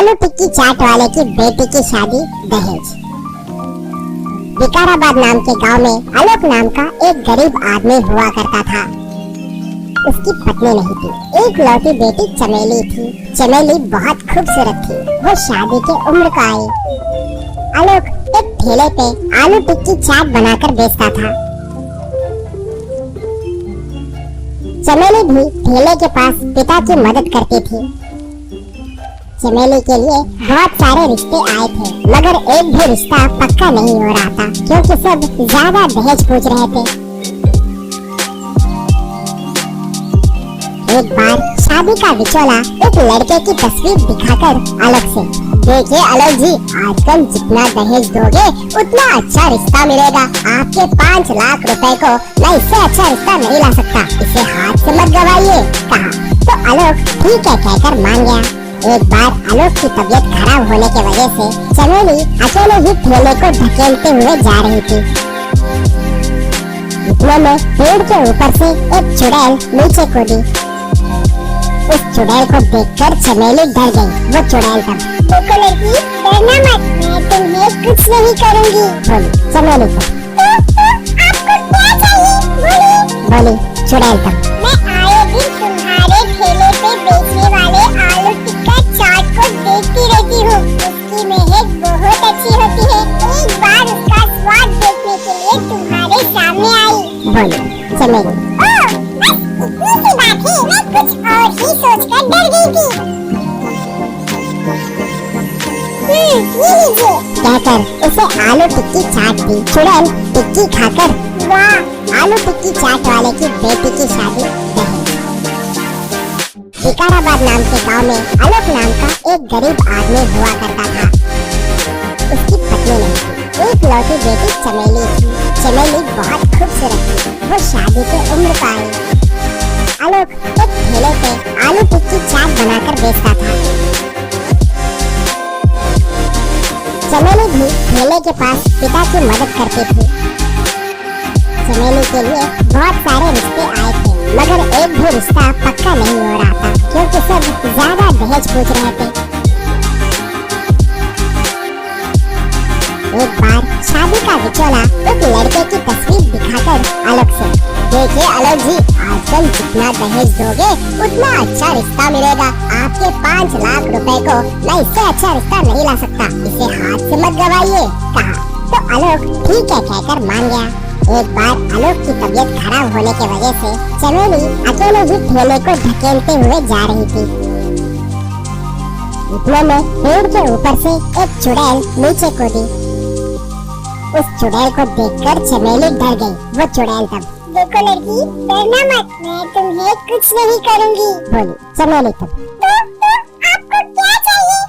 आलू टिक्की चाट वाले की बेटी की शादी दहेज। विकाराबाद नाम के गांव में आलोक नाम का एक गरीब आदमी हुआ करता था। उसकी पत्नी नहीं थी, एक लौती बेटी चमेली थी। चमेली बहुत खूबसूरत थी। वो शादी के उम्र को आई। आलोक एक ठेले पे आलू टिक्की चाट बनाकर बेचता था। चमेली भी ठेले के पास पिता की मदद करती थी। चमेली के लिए बहुत सारे रिश्ते आए थे, मगर एक भी रिश्ता पक्का नहीं हो रहा था, क्योंकि सब ज्यादा दहेज पूछ रहे थे। एक बार शादी का विचोला एक लड़के की तस्वीर दिखाकर आलोक से, देखिए आलोक जी, आजकल जितना दहेज दोगे उतना अच्छा रिश्ता मिलेगा। आपके 5 लाख रुपए को मैं इससे अच्छा रिश्ता नहीं ला सकता, इसे हाथ से मत गवाइए, कहा। तो आलोक ठीक है कहकर मान गया। एक बार आलोक की तबीयत खराब होने की वजह से चमेली अकेले ही ठेले को धकेलते हुए जा रही थी। इतने में पेड़ के ऊपर से एक चुड़ैल नीचे कूदी। उस चुड़ैल को देखकर चमेली डर गई। वो चुड़ैल तब, देखो लड़की, डरना मत, मैं तुम्हें कुछ नहीं करूँगी, बोली चमेली को। आपको क्या चाहिए, बोली चुड़ैल तब। मैं आए दिन तुम्हारे ठेले पे बेचने वाले आलू टिक्का चाट को देखती रहती हूँ। उसकी महक बहुत अच्छी होती है। एक बार उसका स्वाद देखने के लिए तुम्हारे सामने आई, बोली चमेली। ओह, बस इतनी सी बात है, मैं कुछ और ही सोचकर डर गई थी। ये लीजिए, कहकर उसे आलू टिक्की चाट दी। चुड़ैल टिक्की खाकर, वाह, आलू टिक्की चाट वाले की बेटी की शादी दहेज। विकाराबाद नाम के गांव में आलोक नाम का एक गरीब आदमी हुआ करता था। उसकी पत्नी नहीं थी, एक लौती बेटी चमेली थी। चमेली बहुत खूबसूरत थी। वो शादी के उम्र को आई। आलोक एक ठेले पे आलू टिक्की चाट बनाकर बेचता था। चमेली भी ठेले के पास पिता की मदद करती थी। चमेली के लिए बहुत सारे रिश्ते आए थे, मगर एक भी रिश्ता पक्का नहीं हो रहा था, क्योंकि सब ज्यादा दहेज पूछ रहे थे। एक बार शादी का विचोला एक लड़के की तस्वीर दिखाकर आलोक से, देखिए आलोक जी, आजकल जितना दहेज दोगे उतना अच्छा रिश्ता मिलेगा। आपके 5 लाख रुपए को मैं इससे अच्छा रिश्ता नहीं ला सकता, इसे हाथ से मत गवाइए, कहा। तो आलोक ठीक है कहकर मान गया। एक बार आलोक की तबीयत खराब होने की वजह से चमेली अकेले ही ठेले को धकेलते हुए जा रही थी। इतने में पेड़ के ऊपर से एक चुड़ैल नीचे कूदी। उस चुड़ैल को देखकर चमेली डर गई। वो चुड़ैल तब, देखो लड़की, डरना मत, मैं तुम्हें कुछ नहीं करूँगी, बोली चमेली तब। तो आपको क्या चाहिए,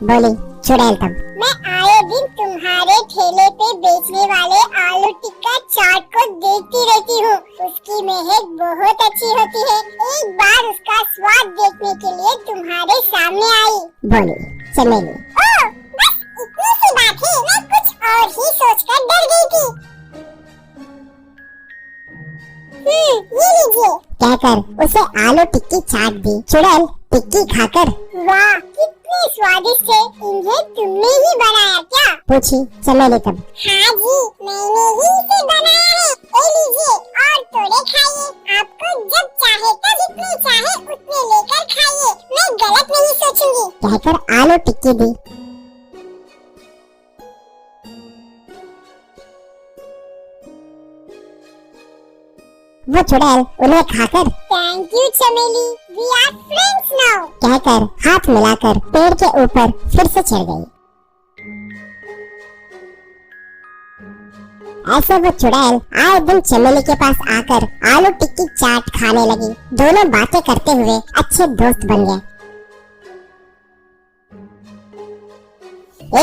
बोली चुड़ैल तब। मैं आए दिन तुम्हारे ठेले पे बेचने वाले आलू टिक्का चाट को देखती रहती हूँ। उसकी महक बहुत अच्छी होती है। एक बार उसका स्वाद देखने के लिए तुम्हारे सामने आई, बोली चमेली। ओह, बस इतनी सी बात है, मैं कुछ और ही सोचकर डर गई थी। ये लीजिए, कहकर उसे आलू टिक्की चाट दी। चुड़ैल टिक्की खाकर, वाह, कितनी स्वादिष्ट है, इन्हें तुमने ही बनाया क्या, पूछी चमेली तब। हाँ जी, मैंने ही इसे बनाया है। ये लीजिए और थोड़े खाइए। आपको जब चाहे तब जितने चाहे उतने लेकर खाइए, मैं गलत नहीं सोचूंगी, कहकर आलू टिक्की दी। वो चुड़ैल उन्हें खाकर, थैंक यू चमेली, वी आर फ्रेंड्स नाउ, कहकर हाथ मिलाकर पेड़ के ऊपर फिर से चढ़ गई। ऐसे वो चुड़ैल आए दिन चमेली के पास आकर आलू टिक्की चाट खाने लगी। दोनों बातें करते हुए अच्छे दोस्त बन गए।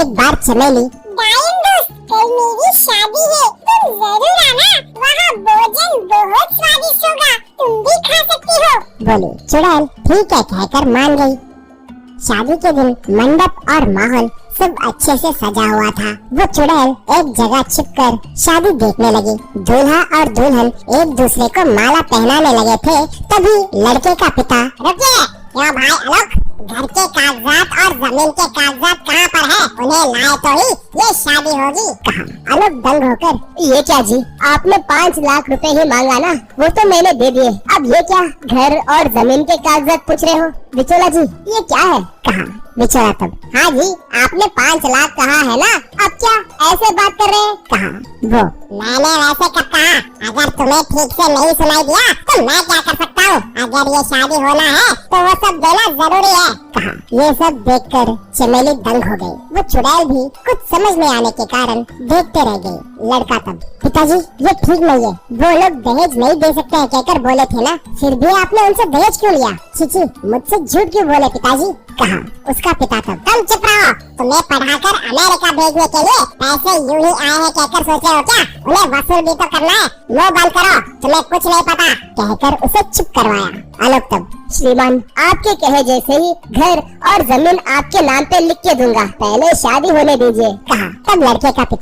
एक बार चमेली, डायन दोस्त, कल मेरी शादी है, तुम जरूर आना, वहाँ भोजन बहुत स्वादिष्ट होगा, तुम भी खा सकती हो, बोली। चुड़ैल ठीक है कहकर मान गई। शादी के दिन मंडप और माहौल सब अच्छे से सजा हुआ था। वो चुड़ैल एक जगह छिपकर शादी देखने लगी। दूल्हा और दुल्हन एक दूसरे को माला पहनाने लगे थे, तभी लड़के का पिता, रुकिए, क्या भाई आलोक, घर के कागजात और जमीन के कागजात कहाँ पर है? उन्हें लाए तो ही ये शादी होगी, कहा। आलोक दंग होकर, ये क्या जी, आपने 5 लाख रुपए ही मांगा ना, वो तो मैंने दे दिए, अब ये क्या घर और जमीन के कागजात पूछ रहे हो? बिचौला जी ये क्या है? कहा बिचौला तब, हाँ जी आपने 5 लाख कहा है ना, अब क्या ऐसे बात कर रहे हैं? कहा वो, मैंने वैसे कब कहा? अगर तुम्हें ठीक से नहीं सुनाई दिया तो मैं क्या कर सकता हूँ? अगर ये शादी होना है तो वो सब देना जरूरी है, कहा। ये सब देखकर चमेली दंग हो गई। वो चुड़ैल भी कुछ समझ नहीं आने के कारण देखते रह गई। लड़का तब, पिताजी ये ठीक नहीं है, वो लोग दहेज नहीं दे सकते हैं कहकर बोले थे ना, फिर भी आपने उनसे दहेज क्यों लिया? चीची मुझसे झूठ क्यों बोले पिताजी? कहा उसका पिता तब, तुम चुप रहो, तुम्हें पढ़ाकर अमेरिका भेजने के लिए पैसे यूं ही आए हैं कहकर सोचे हो क्या? उन्हें वसूल भी तो करना है, मुंह बंद करो, तुम्हें कुछ नहीं पता, कहकर उसे चुप करवाया। आलोक तब, श्रीमान आपके कहे जैसे ही घर और जमीन आपके नाम पे लिख के दूंगा, पहले शादी होने दीजिए, कहा। तब लड़के का पिता